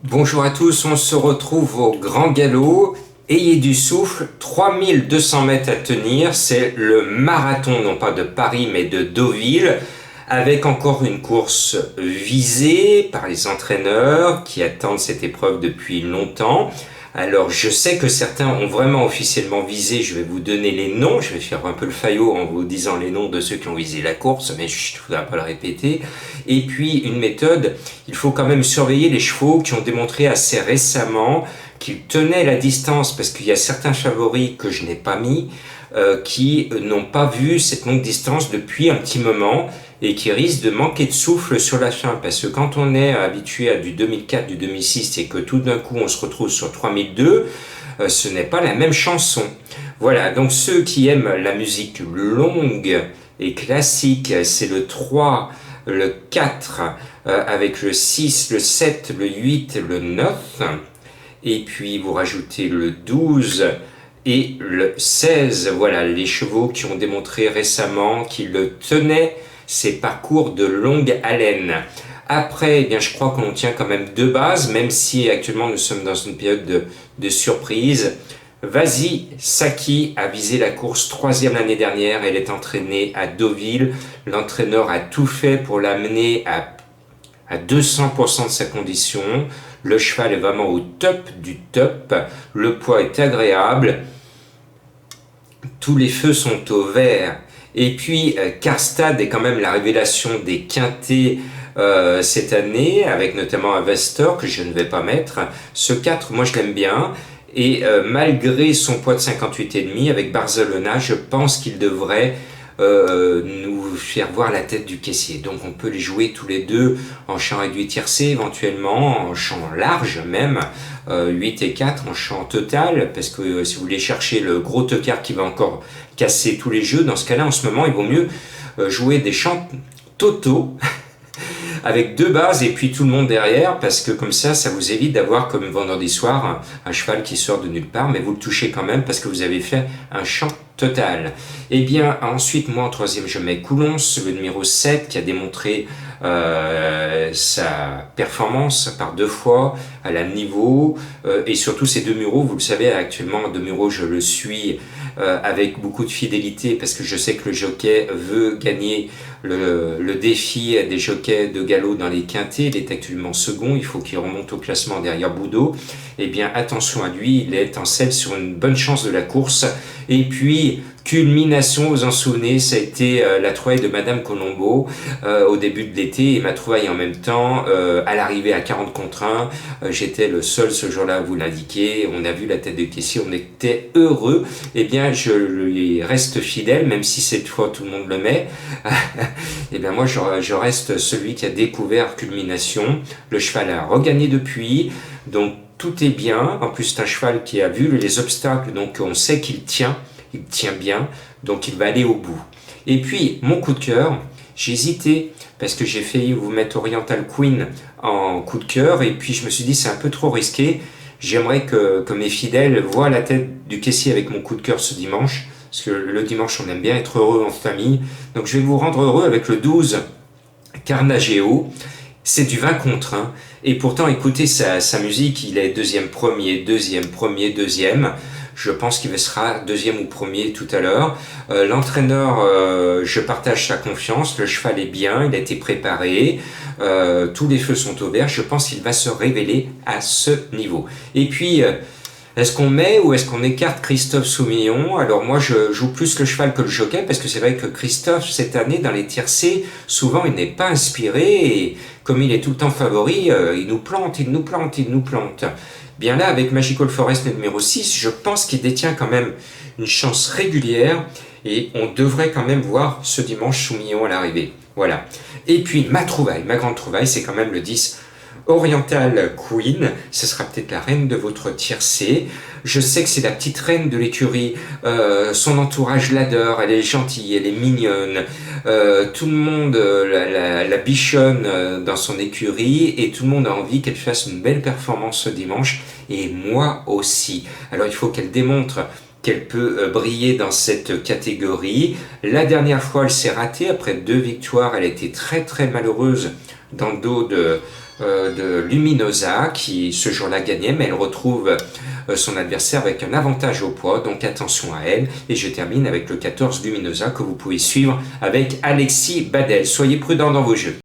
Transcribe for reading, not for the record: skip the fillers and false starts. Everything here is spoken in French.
Bonjour à tous, on se retrouve au Grand Galop. Ayez du souffle, 3200 mètres à tenir, c'est le marathon non pas de Paris mais de Deauville, avec encore une course visée par les entraîneurs qui attendent cette épreuve depuis longtemps. Alors je sais que certains ont vraiment officiellement visé, je vais vous donner les noms, je vais faire un peu le faillot en vous disant les noms de ceux qui ont visé la course, mais je ne voudrais pas le répéter. Et puis une méthode, il faut quand même surveiller les chevaux qui ont démontré assez récemment qu'ils tenaient la distance, parce qu'il y a certains favoris que je n'ai pas mis, qui n'ont pas vu cette longue distance depuis un petit moment et qui risquent de manquer de souffle sur la fin, parce que quand on est habitué à du 2004, du 2006 et que tout d'un coup on se retrouve sur 3002, ce n'est pas la même chanson. Voilà, donc ceux qui aiment la musique longue et classique, c'est le 3, le 4, avec le 6, le 7, le 8, le 9, et puis vous rajoutez le 12 et le 16, voilà, les chevaux qui ont démontré récemment qu'ils le tenaient, ces parcours de longue haleine. Après, eh bien, je crois qu'on tient quand même deux bases, même si actuellement nous sommes dans une période de surprise. Vasi Saki a visé la course troisième l'année dernière, elle est entraînée à Deauville, l'entraîneur a tout fait pour l'amener à 200% de sa condition, le cheval est vraiment au top du top, le poids est agréable, tous les feux sont au vert. Et puis Karstad est quand même la révélation des quintés cette année, avec notamment un Vestor que je ne vais pas mettre. Ce 4, moi je l'aime bien. Et malgré son poids de 58,5, avec Barcelona, je pense qu'il devrait nous faire voir la tête du caissier. Donc on peut les jouer tous les deux en champ réduit tiercé, éventuellement en champ large même, 8 et 4 en champ total, parce que si vous voulez chercher le gros tocard qui va encore casser tous les jeux, dans ce cas-là en ce moment il vaut mieux jouer des champs totaux avec deux bases et puis tout le monde derrière, parce que comme ça vous évite d'avoir comme vendredi soir un cheval qui sort de nulle part, mais vous le touchez quand même parce que vous avez fait un champ total. Et bien ensuite, moi en troisième je mets Coulons, le numéro 7 qui a démontré sa performance par deux fois à la niveau, et surtout ces deux Mureaux, vous le savez actuellement deux Mureaux je le suis avec beaucoup de fidélité parce que je sais que le jockey veut gagner le défi des jockeys de galop dans les quintés. Il est actuellement second, il faut qu'il remonte au classement derrière Boudot. Eh bien attention à lui, il est en selle sur une bonne chance de la course. Et puis culmination, vous en souvenez, ça a été la trouvaille de Madame Colombo au début de l'été, et ma trouvaille en même temps à l'arrivée à 40 contre 1. J'étais le seul ce jour-là à vous l'indiquer, on a vu la tête de caissier, on était heureux. Eh bien je lui reste fidèle, même si cette fois tout le monde le met. Et bien moi je reste celui qui a découvert culmination. Le cheval a regagné depuis, donc tout est bien. En plus c'est un cheval qui a vu les obstacles, donc on sait qu'il tient. Il tient bien, donc il va aller au bout. Et puis, mon coup de cœur, j'ai hésité, parce que j'ai failli vous mettre Oriental Queen en coup de cœur, et puis je me suis dit c'est un peu trop risqué. J'aimerais que mes fidèles voient la tête du caissier avec mon coup de cœur ce dimanche, parce que le dimanche on aime bien être heureux en famille. Donc je vais vous rendre heureux avec le 12 Carnageo. C'est du 20 contre 1, et pourtant écoutez sa musique, il est deuxième, premier, deuxième. Je pense qu'il sera deuxième ou premier tout à l'heure. L'entraîneur, je partage sa confiance. Le cheval est bien, il a été préparé. Tous les feux sont au vert. Je pense qu'il va se révéler à ce niveau. Et puis, est-ce qu'on met ou est-ce qu'on écarte Christophe Soumillon? Alors moi, je joue plus le cheval que le jockey, parce que c'est vrai que Christophe, cette année, dans les tiercés, souvent, il n'est pas inspiré. Et comme il est tout le temps favori, il nous plante. Bien là, avec Magical Forest le numéro 6, je pense qu'il détient quand même une chance régulière et on devrait quand même voir ce dimanche Soumillon à l'arrivée. Voilà. Et puis ma grande trouvaille, c'est quand même le 10 Oriental Queen. Ce sera peut-être la reine de votre tiercé. Je sais que c'est la petite reine de l'écurie. Son entourage l'adore. Elle est gentille, elle est mignonne. Tout le monde la bichonne dans son écurie et tout le monde a envie qu'elle fasse une belle performance ce dimanche. Et moi aussi. Alors il faut qu'elle démontre qu'elle peut briller dans cette catégorie. La dernière fois, elle s'est ratée. Après 2 victoires, elle a été très très malheureuse dans le dos de Luminosa qui ce jour-là gagnait, mais elle retrouve son adversaire avec un avantage au poids, donc attention à elle. Et je termine avec le 14 Luminosa que vous pouvez suivre avec Alexis Badel. Soyez prudents dans vos jeux.